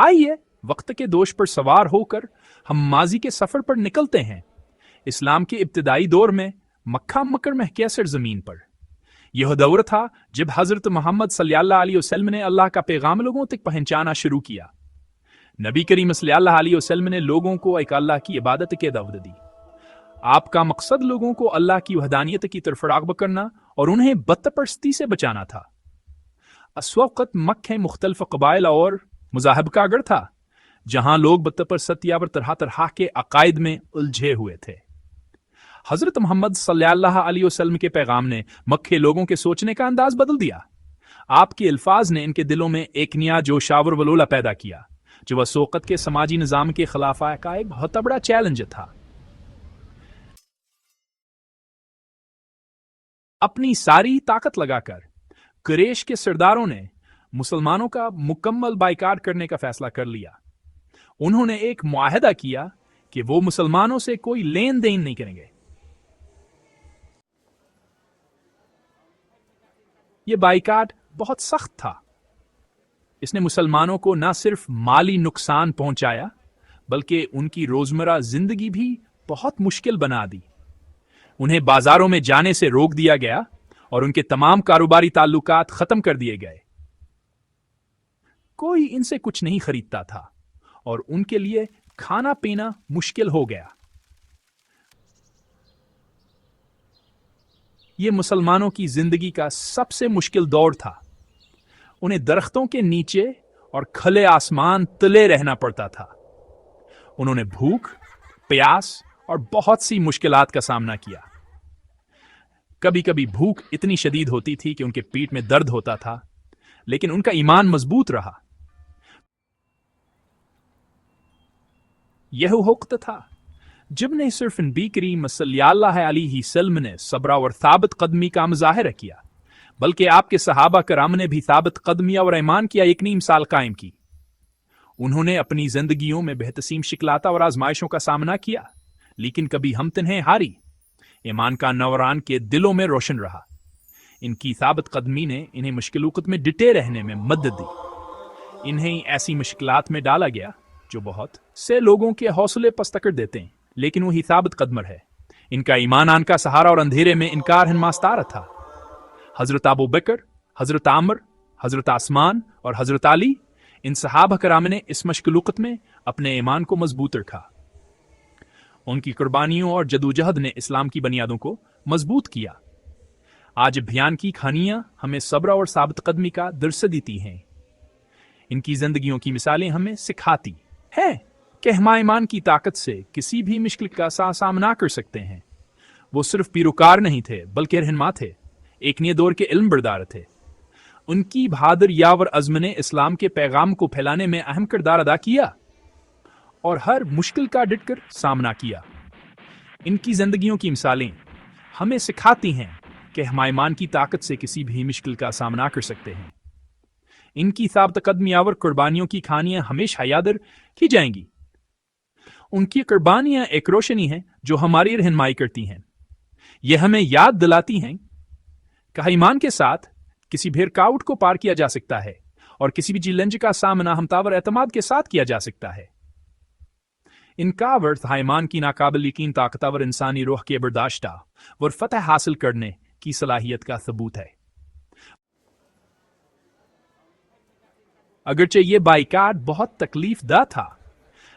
आइए वक्त के दोष पर सवार होकर हम माजी के सफर पर निकलते हैं, इस्लाम के इब्तिदाई दौर में मक्का मुकर्रम की सरजमीन पर। यह दौर था जब हजरत मोहम्मद सल्लल्लाहु अलैहि वसल्लम ने अल्लाह का पैगाम लोगों तक पहुंचाना शुरू किया। नबी करीम सल्लल्लाहु अलैहि वसल्लम ने लोगों को एक अल्लाह की इबादत की दावत दी। आपका मकसद लोगों को अल्लाह की वहदानियत की तरफ राग़िब करना और उन्हें बतपरस्ती से बचाना था। उस वक्त मक्का मुख्तलिफ क़बाइल और मज़ाहब का गढ़ था, जहां लोग बतपरस्ती और तरह तरह के अकायद में उलझे हुए थे। हजरत मोहम्मद सल्लल्लाहु अलैहि वसल्लम के पैगाम ने मक्के लोगों के सोचने का अंदाज बदल दिया। आपके अल्फाज ने इनके दिलों में एक नया जोशावर वलोला पैदा किया, जो वह वक़्त के समाजी निज़ाम के खिलाफ का एक बहुत बड़ा चैलेंज था। अपनी सारी ताकत लगाकर कुरैश के सरदारों ने मुसलमानों का मुकम्मल बाइकाट करने का फैसला कर लिया। उन्होंने एक मुआहदा किया कि वो मुसलमानों से कोई लेन देन नहीं करेंगे। यह बाइकाट बहुत सख्त था। इसने मुसलमानों को न सिर्फ माली नुकसान पहुंचाया, बल्कि उनकी रोजमर्रा जिंदगी भी बहुत मुश्किल बना दी। उन्हें बाजारों में जाने से रोक दिया गया और उनके तमाम कारोबारी ताल्लुकात खत्म कर दिए गए। कोई इनसे कुछ नहीं खरीदता था और उनके लिए खाना पीना मुश्किल हो गया। यह मुसलमानों की जिंदगी का सबसे मुश्किल दौर था। उन्हें दरख्तों के नीचे और खुले आसमान तले रहना पड़ता था। उन्होंने भूख, प्यास और बहुत सी मुश्किलात का सामना किया। कभी कभी भूख इतनी शदीद होती थी कि उनके पीठ में दर्द होता था, लेकिन उनका ईमान मजबूत रहा। यह वक्त था जब न सिर्फ नबी करीम सल्लल्लाहु अलैहि वसल्लम ने सब्र और साबित कदमी का मुजाहिरा किया, बल्कि आपके सहाबा कराम ने भी साबित कदमी और ईमान की एक नई मिसाल कायम की। उन्होंने अपनी जिंदगियों में बेहतसीम शिकलाता और आजमाइशों का सामना किया, लेकिन कभी हम तन्हे हारी। ईमान का नौरान के दिलों में रोशन रहा। इनकी साबित कदमी ने इन्हें मुश्किल वक़्त में डिटे रहने में मदद दी। इन्हें ऐसी मुश्किलात में डाला गया जो बहुत से लोगों के हौसले पस्त कर देते हैं, लेकिन वही साबित कदमर है। इनका ईमान आन का सहारा और अंधेरे में इनकार हिन्मास्तार था। हजरत अबू बकर, हजरत आमर, हजरत आसमान और हजरत अली, इन सहाबा कराम ने इस मुश्किल वक़्त में अपने ईमान को मजबूत रखा। उनकी कुर्बानियों और जदोजहद ने इस्लाम की बुनियादों को मजबूत किया। आज अभियान की कहानियां हमें सब्र और साबित कदमी का दर्स देती हैं। इनकी जिंदगियों की मिसालें हमें सिखाती हैं कि हम ईमान की ताकत से किसी भी मुश्किल का सामना कर सकते हैं। वो सिर्फ पीरोकार नहीं थे, बल्कि रहनुमा थे, एक नए दौर के इल्म बरदार थे। उनकी बहादुर यावर अज़्म ने इस्लाम के पैगाम को फैलाने में अहम किरदार अदा किया और हर मुश्किल का डटकर सामना किया। इनकी जिंदगियों की मिसालें हमें सिखाती हैं कि हम ईमान की ताकत से किसी भी मुश्किल का सामना कर सकते हैं। इनकी साबित कदमी और कुर्बानियों की कहानियां हमेशा याद की जाएंगी। उनकी कुर्बानियां एक रोशनी हैं जो हमारी रहनुमाई करती हैं। यह हमें याद दिलाती हैं कि ईमान के साथ किसी भी रुकावट को पार किया जा सकता है और किसी भी चैलेंज का सामना हमतावर एतमाद के साथ किया जा सकता है। इनका वर्थ ईमान की नाकाबिल यकीन ताकतवर इंसानी रूह के बर्दाश्ता और फतह हासिल करने की सलाहियत का सबूत है। अगरचे ये बाइकाट बहुत तकलीफ दा था,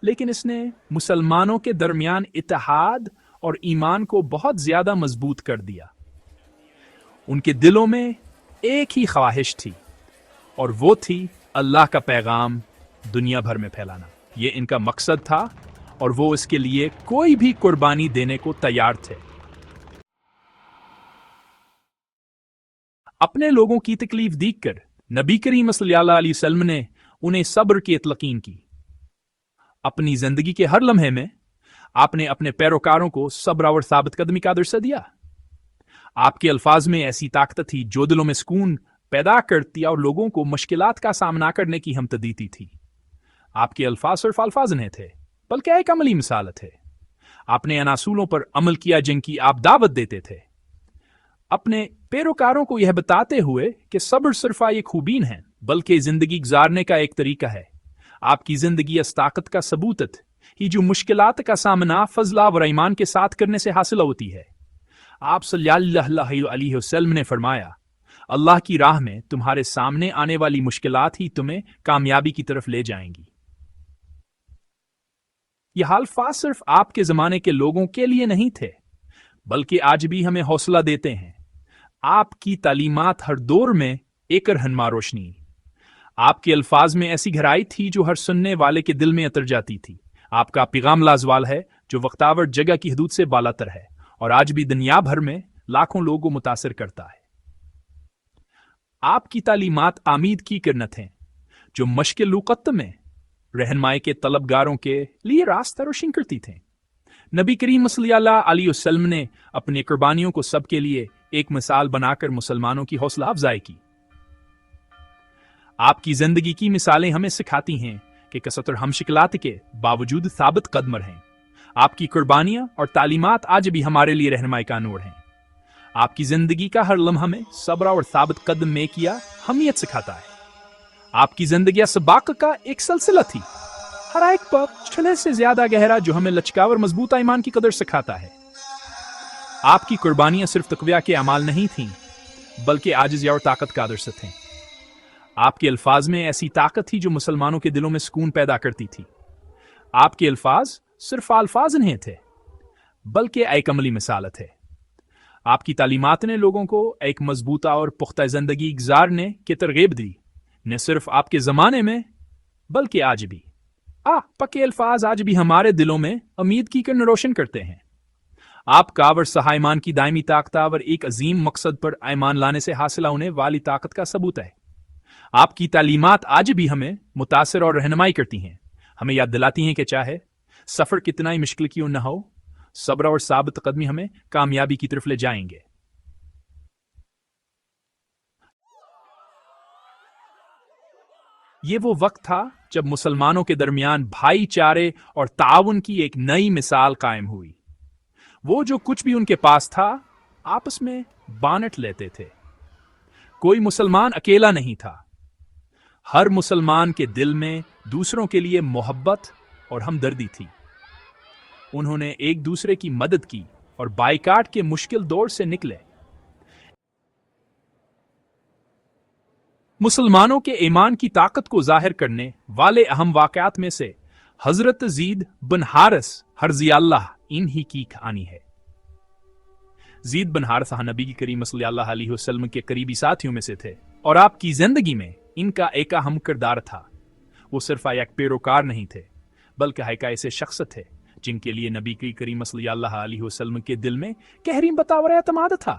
लेकिन इसने मुसलमानों के दरमियान इत्तेहाद और ईमान को बहुत ज्यादा मजबूत कर दिया। उनके दिलों में एक ही ख्वाहिश थी और वो थी अल्लाह का पैगाम दुनिया भर में फैलाना। ये इनका मकसद था और वो इसके लिए कोई भी कुर्बानी देने को तैयार थे। अपने लोगों की तकलीफ देखकर नबी करीम सल्लल्लाहु अलैहि वसल्लम ने उन्हें सब्र की तलकीन की। अपनी जिंदगी के हर लम्हे में आपने अपने पैरोकारों को सब्र और साबित कदमी का दर्सा दिया। आपके अल्फाज में ऐसी ताकत थी जो दिलों में सुकून पैदा करती और लोगों को मुश्किलात का सामना करने की हिम्मत देती थी। आपके अल्फाज सिर्फ अल्फाज नहीं थे, बल्कि एक अमली मिसाल थे। आपने इन असूलों पर अमल किया जिनकी आप दावत देते थे, अपने पैरोकारों को यह बताते हुए कि सब्र सिर्फ एक खूबीन है, बल्कि जिंदगी गुजारने का एक तरीका है। آپ کی زندگی اس طاقت کا ثبوت ہی جو مشکلات کا سامنا فضلہ و ایمان کے ساتھ کرنے سے حاصل ہوتی ہے۔ آپ صلی اللہ علیہ وسلم نے فرمایا، اللہ کی راہ میں تمہارے سامنے آنے والی مشکلات ہی تمہیں کامیابی کی طرف لے جائیں گی۔ یہ الفاظ صرف آپ کے زمانے کے لوگوں کے لیے نہیں تھے، بلکہ آج بھی ہمیں حوصلہ دیتے ہیں۔ آپ کی تعلیمات ہر دور میں ایک رہنما روشنی۔ آپ کے الفاظ میں ایسی گہرائی تھی جو ہر سننے والے کے دل میں اتر جاتی تھی۔ آپ کا پیغام لازوال ہے جو وقتاور جگہ کی حدود سے بالاتر ہے اور آج بھی دنیا بھر میں لاکھوں لوگوں کو متاثر کرتا ہے۔ آپ کی تعلیمات آمید کی کرنت ہیں جو مشق لغت میں رہنمائی کے طلبگاروں کے لیے راستہ روشن کرتی تھیں۔ نبی کریم صلی اللہ علیہ وسلم نے اپنی قربانیوں کو سب کے لیے ایک مثال بنا کر مسلمانوں کی حوصلہ افزائی کی۔ آپ کی زندگی کی مثالیں ہمیں سکھاتی ہیں کہ کثرت اور ہمشکلات کے باوجود ثابت قدم ہیں۔ آپ کی قربانیاں اور تعلیمات آج بھی ہمارے لیے رہنمائی کا نور ہیں۔ آپ کی زندگی کا ہر لمحہ ہمیں صبر اور ثابت قدم میں کیا اہمیت سکھاتا ہے۔ آپ کی زندگی سباق کا ایک سلسلہ تھی، ہر ایک پل چھلے سے زیادہ گہرا جو ہمیں لچکاور مضبوط ایمان کی قدر سکھاتا ہے۔ آپ کی قربانیاں صرف تقویہ کے اعمال نہیں تھیں بلکہ عاجزی اور طاقت کا درس تھیں۔ آپ کے الفاظ میں ایسی طاقت تھی جو مسلمانوں کے دلوں میں سکون پیدا کرتی تھی۔ آپ کے الفاظ صرف الفاظ نہیں تھے بلکہ ایک عملی مثال تھے۔ آپ کی تعلیمات نے لوگوں کو ایک مضبوطہ اور پختہ زندگی گزارنے کی ترغیب دی، نہ صرف آپ کے زمانے میں بلکہ آج بھی۔ پکے الفاظ آج بھی ہمارے دلوں میں امید کی کرن روشن کرتے ہیں۔ آپ کا ورثہ ایمان کی دائمی طاقت اور ایک عظیم مقصد پر ایمان لانے سے حاصل ہونے والی طاقت کا ثبوت ہے۔ آپ کی تعلیمات آج بھی ہمیں متاثر اور رہنمائی کرتی ہیں، ہمیں یاد دلاتی ہیں کہ چاہے سفر کتنا ہی مشکل کیوں نہ ہو، صبر اور ثابت قدمی ہمیں کامیابی کی طرف لے جائیں گے۔ یہ وہ وقت تھا جب مسلمانوں کے درمیان بھائی چارے اور تعاون کی ایک نئی مثال قائم ہوئی۔ وہ جو کچھ بھی ان کے پاس تھا آپس میں بانٹ لیتے تھے۔ کوئی مسلمان اکیلا نہیں تھا۔ ہر مسلمان کے دل میں دوسروں کے لیے محبت اور ہمدردی تھی۔ انہوں نے ایک دوسرے کی مدد کی اور بائیکاٹ کے مشکل دور سے نکلے۔ مسلمانوں کے ایمان کی طاقت کو ظاہر کرنے والے اہم واقعات میں سے حضرت زید بن حارث رضی اللہ عنہ کی کہانی ہے۔ زید بن حارث نبی کریم صلی اللہ علیہ وسلم کے قریبی ساتھیوں میں سے تھے اور آپ کی زندگی میں ان کا ایک اہم کردار تھا۔ وہ صرف ایک پیروکار نہیں تھے بلکہ ایک ایسے شخص تھے جن کے لیے نبی کریم صلی اللہ علیہ وسلم کے دل میں گہری بطور اعتماد تھا۔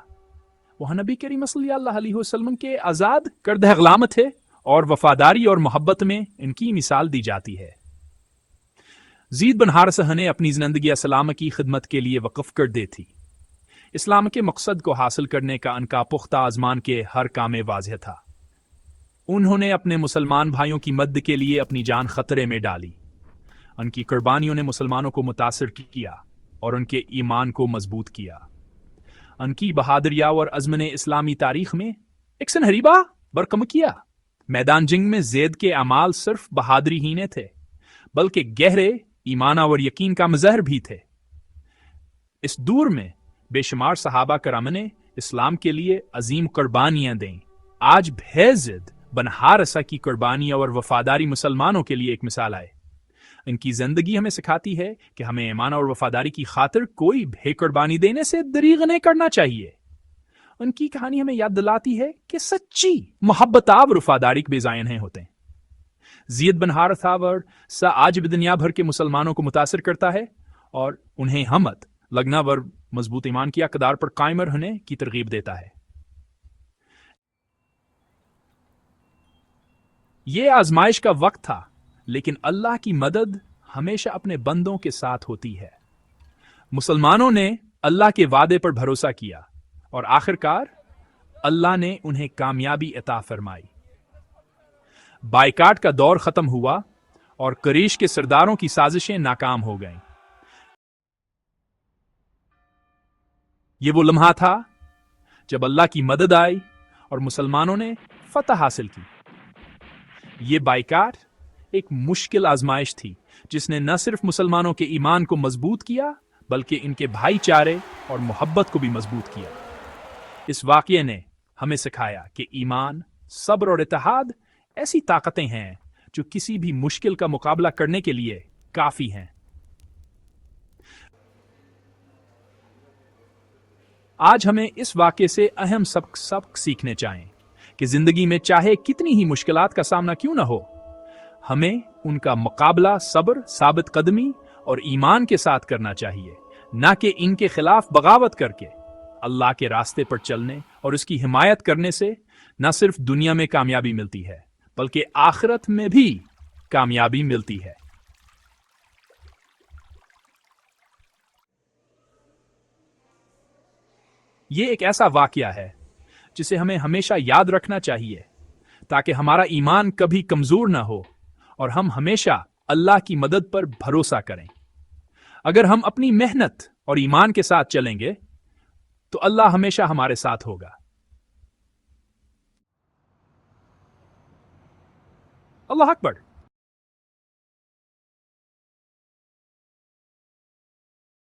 وہ نبی کریم صلی اللہ علیہ وسلم کے آزاد کردہ غلام تھے اور وفاداری اور محبت میں ان کی مثال دی جاتی ہے۔ زید بن حارثہ نے اپنی زندگی اسلام کی خدمت کے لیے وقف کر دی تھی۔ اسلام کے مقصد کو حاصل کرنے کا ان کا پختہ عزمان کے ہر کام واضح تھا۔ انہوں نے اپنے مسلمان بھائیوں کی مدد کے لیے اپنی جان خطرے میں ڈالی۔ ان کی قربانیوں نے مسلمانوں کو متاثر کیا اور ان کے ایمان کو مضبوط کیا۔ ان کی بہادری اور عزم نے اسلامی تاریخ میں ایک سنہری باغ برقرار کیا۔ میدان جنگ میں زید کے اعمال صرف بہادری ہی نہیں تھے بلکہ گہرے ایمان اور یقین کا مظہر بھی تھے۔ اس دور میں بے شمار صحابہ کرام نے اسلام کے لیے عظیم قربانیاں دیں۔ آج بھی زید بن حارثہ کی قربانی اور وفاداری مسلمانوں کے لیے ایک مثال ہے۔ ان کی زندگی ہمیں سکھاتی ہے کہ ہمیں ایمان اور وفاداری کی خاطر کوئی بھی قربانی دینے سے دریغ نہیں کرنا چاہیے۔ ان کی کہانی ہمیں یاد دلاتی ہے کہ سچی محبت اور وفاداری کے بے نہیں ہوتے۔ زید بن حارثہ آج بھی دنیا بھر کے مسلمانوں کو متاثر کرتا ہے اور انہیں ہمت لگنا ور مضبوط ایمان کی اقدار پر قائم رہنے کی ترغیب دیتا ہے۔ یہ آزمائش کا وقت تھا لیکن اللہ کی مدد ہمیشہ اپنے بندوں کے ساتھ ہوتی ہے۔ مسلمانوں نے اللہ کے وعدے پر بھروسہ کیا اور آخرکار اللہ نے انہیں کامیابی عطا فرمائی۔ بائیکاٹ کا دور ختم ہوا اور قریش کے سرداروں کی سازشیں ناکام ہو گئیں۔ یہ وہ لمحہ تھا جب اللہ کی مدد آئی اور مسلمانوں نے فتح حاصل کی۔ یہ بائیکاٹ एक मुश्किल आजमाइश थी जिसने न सिर्फ मुसलमानों के ईमान को मजबूत किया बल्कि इनके भाईचारे और मोहब्बत को भी मजबूत किया। इस वाक़ये ने हमें सिखाया कि ईमान, सब्र और इत्तेहाद ऐसी ताकतें हैं जो किसी भी मुश्किल का मुकाबला करने के लिए काफी हैं। आज हमें इस वाक़ये से अहम सबक सीखने चाहिए कि जिंदगी में चाहे कितनी ही मुश्किलात का सामना क्यों न हो, हमें उनका मुकाबला सब्र, साबित कदमी और ईमान के साथ करना चाहिए, ना कि इनके खिलाफ बगावत करके। अल्लाह के रास्ते पर चलने और उसकी हिमायत करने से न सिर्फ दुनिया में कामयाबी मिलती है बल्कि आखिरत में भी कामयाबी मिलती है। ये एक ऐसा वाकया है जिसे हमें हमेशा याद रखना चाहिए ताकि हमारा ईमान कभी कमजोर ना हो और हम हमेशा अल्लाह की मदद पर भरोसा करें। अगर हम अपनी मेहनत और ईमान के साथ चलेंगे तो अल्लाह हमेशा हमारे साथ होगा। अल्लाह अकबर।